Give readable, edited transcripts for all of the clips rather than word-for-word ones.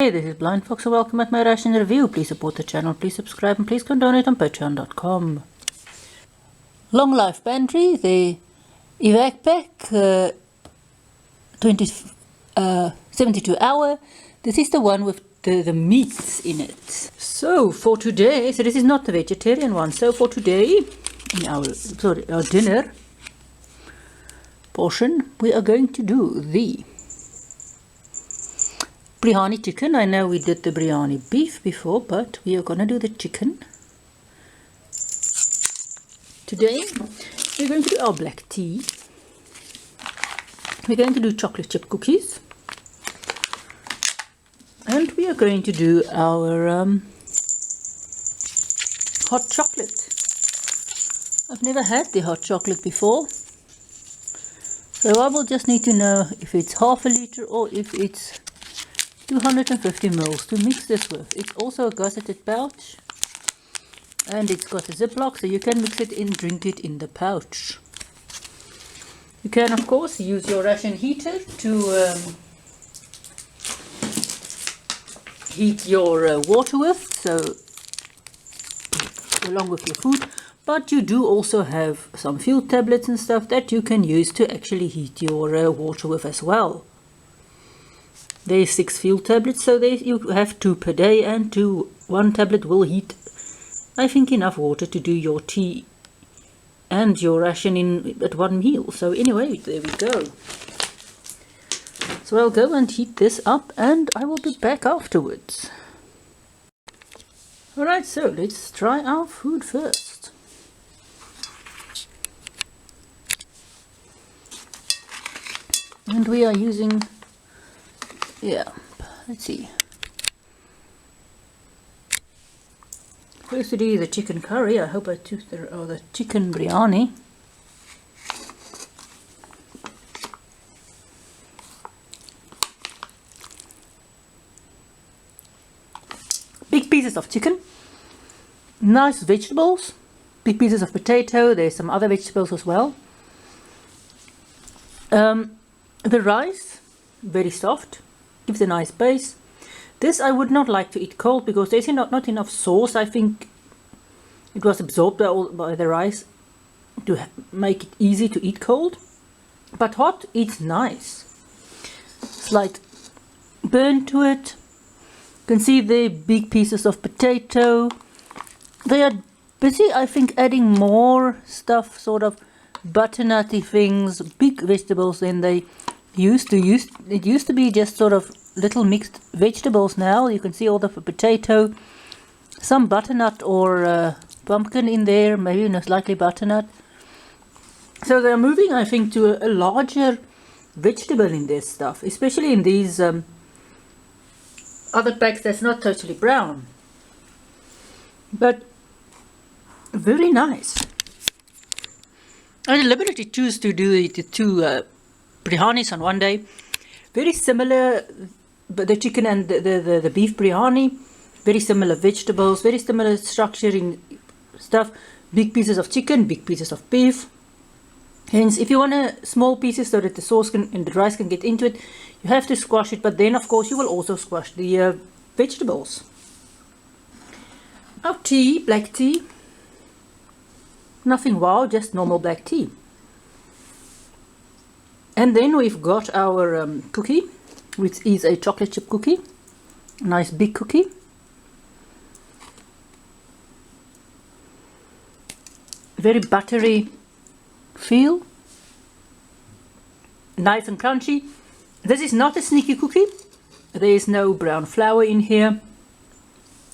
Hi, this is BlindFox and welcome at my Ration review. Please support the channel, please subscribe and please can donate on patreon.com. Long Life Pantry, the Evac pack, 72 hour. This is the one with the meats in it. So for today, this is not the vegetarian one. So for today, in our dinner portion, we are going to do the biryani chicken. I know we did the biryani beef before, but we are gonna do the chicken. Today we're going to do our black tea. We're going to do chocolate chip cookies. And we are going to do our hot chocolate. I've never had the hot chocolate before, so I will just need to know if it's half a liter or if it's 250 ml to mix this with. It's also a gusseted pouch and it's got a ziplock, so you can mix it in, drink it in the pouch. You can of course use your Ration heater to heat your water with, so along with your food, but you do also have some fuel tablets and stuff that you can use to actually heat your water with as well. There's 6 fuel tablets, so you have 2 per day, and one tablet will heat, I think, enough water to do your tea and your ration in at one meal. So anyway, there we go. So I'll go and heat this up and I will be back afterwards. Alright, so let's try our food first. And we are using, let's see. First to do the chicken curry. I hope I took the chicken biryani. Big pieces of chicken, nice vegetables, big pieces of potato. There's some other vegetables as well. The rice, very soft, gives a nice base. This I would not like to eat cold because there's not enough sauce. I think it was absorbed by the rice to make it easy to eat cold. But hot, it's nice. Slight burn to it. You can see the big pieces of potato. They are busy, I think, adding more stuff, sort of butternutty things, big vegetables than they used to. It used to be just sort of little mixed vegetables. Now you can see all the potato, some butternut or pumpkin in there, maybe most likely butternut. So they're moving, I think, to a larger vegetable in this stuff, especially in these other packs that's not totally brown, but very nice. I deliberately choose to do the 2 biryanis on one day. Very similar, but the chicken and the beef biryani, very similar vegetables, very similar structuring stuff. Big pieces of chicken, big pieces of beef. Hence, if you want small pieces so that the sauce and the rice can get into it, you have to squash it, but then of course you will also squash the vegetables. Our tea, black tea, nothing wow, just normal black tea. And then we've got our cookie, which is a chocolate chip cookie, nice big cookie. Very buttery feel, nice and crunchy. This is not a sneaky cookie. There is no brown flour in here.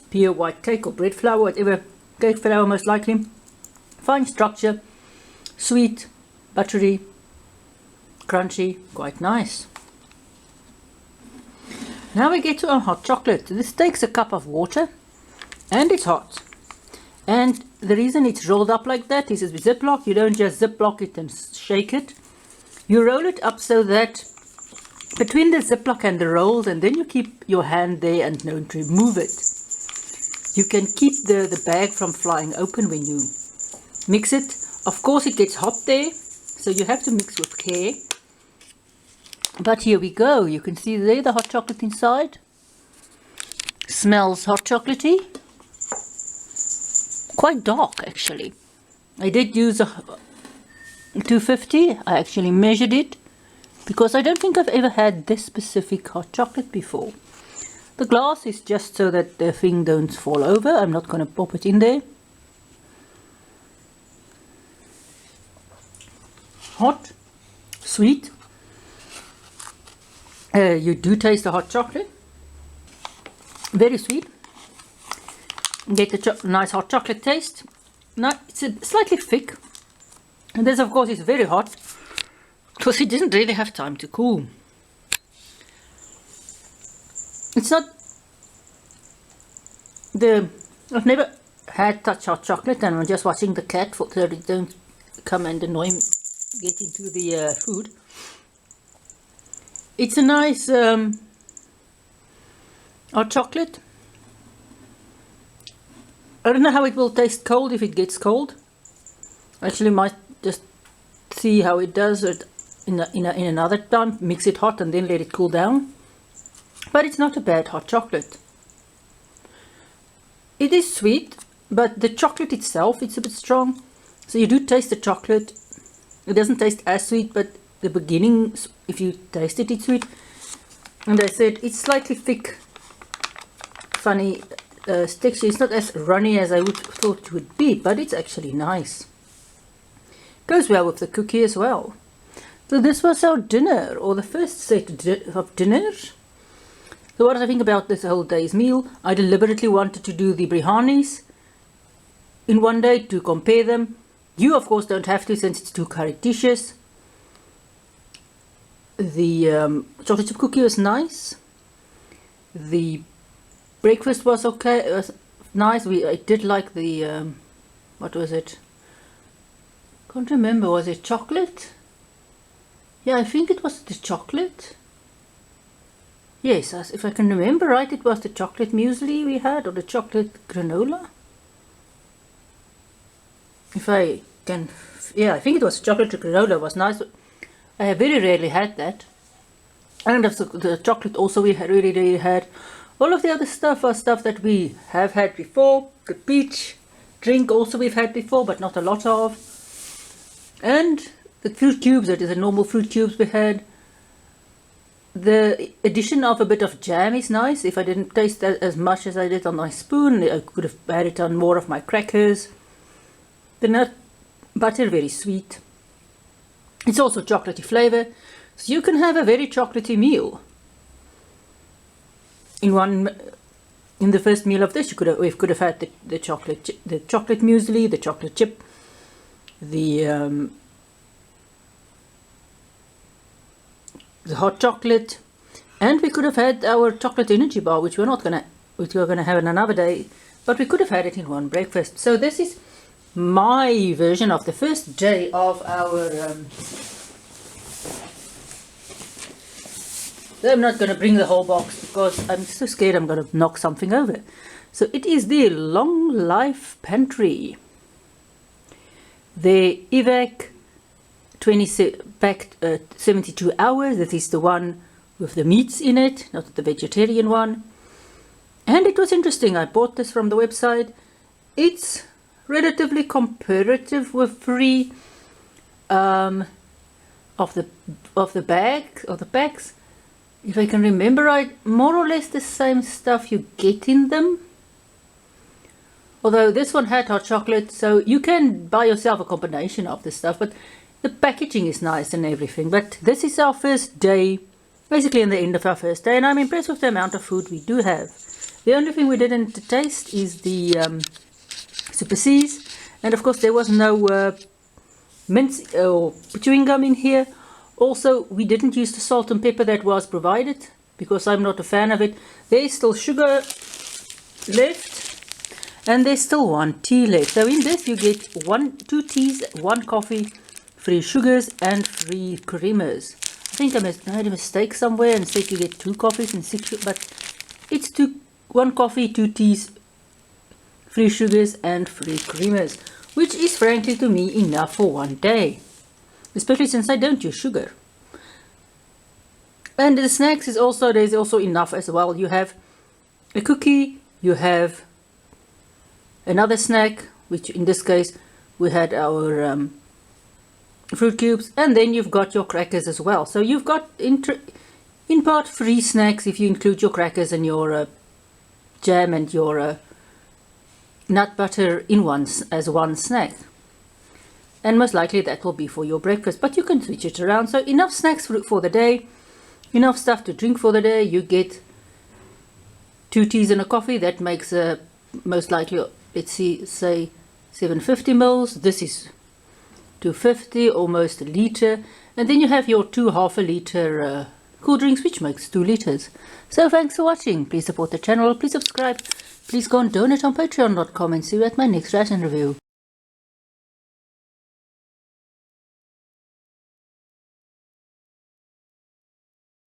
Pure white cake or bread flour, whatever, cake flour most likely. Fine structure, sweet, buttery, crunchy, quite nice. Now we get to our hot chocolate. This takes a cup of water and it's hot. And the reason it's rolled up like that is with Ziploc. You don't just Ziploc it and shake it. You roll it up so that between the Ziploc and the rolls, and then you keep your hand there and don't remove it. You can keep the bag from flying open when you mix it. Of course it gets hot there, so you have to mix with care. But here we go. You can see there the hot chocolate inside. Smells hot chocolatey. Quite dark actually. I did use a 250. I actually measured it because I don't think I've ever had this specific hot chocolate before. The glass is just so that the thing don't fall over. I'm not going to pop it in there. Hot, sweet. You do taste the hot chocolate. Very sweet. Get the nice hot chocolate taste. Now it's slightly thick. And this of course is very hot because it didn't really have time to cool. It's not I've never had such hot chocolate, and I'm just watching the cat so that it don't come and annoy me, get into the food. It's a nice hot chocolate. I don't know how it will taste cold if it gets cold. Actually might just see how it does it in another time, mix it hot and then let it cool down. But it's not a bad hot chocolate. It is sweet, but the chocolate itself, it's a bit strong. So you do taste the chocolate. It doesn't taste as sweet, but the beginning, if you taste it, it's sweet. And I said it's slightly thick, funny texture. It's not as runny as I would thought it would be, but it's actually nice. Goes well with the cookie as well. So this was our dinner, or the first set of dinners. So what did I think about this whole day's meal? I deliberately wanted to do the biryanis in one day to compare them. You of course don't have to, since it's 2 curry dishes. The chocolate chip cookie was nice. The breakfast was okay. It was nice. I did like the what was it? Can't remember. Was it chocolate? Yeah, I think it was the chocolate. Yes, if I can remember right, it was the chocolate muesli we had, or the chocolate granola. If I can, yeah, I think it was chocolate granola. It was nice. I have very rarely had that. And the chocolate also we had really had. All of the other stuff was stuff that we have had before. The peach drink also we've had before, but not a lot of. And the fruit cubes, that is the normal fruit cubes we had. The addition of a bit of jam is nice. If I didn't taste that as much as I did on my spoon, I could have had it on more of my crackers. The nut butter, very sweet. It's also chocolatey flavor, so you can have a very chocolatey meal. In the first meal of this, we could have had the chocolate muesli, the chocolate chip, the hot chocolate, and we could have had our chocolate energy bar, which we're gonna have in another day, but we could have had it in one breakfast. So this is my version of the first day of our I'm not going to bring the whole box because I'm so scared I'm going to knock something over. So it is the Long Life Pantry, the Evac packed 72 hours. That is the one with the meats in it, not the vegetarian one. And it was interesting. I bought this from the website. It's relatively comparative with free of the packs. If I can remember right, more or less the same stuff you get in them. Although this one had hot chocolate, so you can buy yourself a combination of this stuff, but the packaging is nice and everything. But this is our first day, basically in the end of our first day, and I'm impressed with the amount of food we do have. The only thing we didn't taste is the Super C's, and of course there was no mince or chewing gum in here. Also, we didn't use the salt and pepper that was provided because I'm not a fan of it. There's still sugar left, and there's still 1 tea left. So in this you get 2 teas, 1 coffee, 3 sugars and 3 creamers. I think I made a mistake somewhere and said you get 2 coffees and 6 sugars, but it's 1 coffee, 2 teas, 3 sugars and 3 creamers, which is frankly to me enough for one day. Especially since I don't use sugar. And the snacks is also, there's also enough as well. You have a cookie, you have another snack, which in this case we had our fruit cubes, and then you've got your crackers as well. So you've got in part free snacks if you include your crackers and your jam and your nut butter in as one snack. And most likely that will be for your breakfast, but you can switch it around. So enough snacks for the day, enough stuff to drink for the day. You get 2 teas and a coffee. That makes most likely, let's see, say 750 mils. This is 250, almost a liter. And then you have your 2 half a liter cool drinks, which makes 2 liters. So thanks for watching. Please support the channel. Please subscribe. Please go and donate on patreon.com and see you at my next ration review.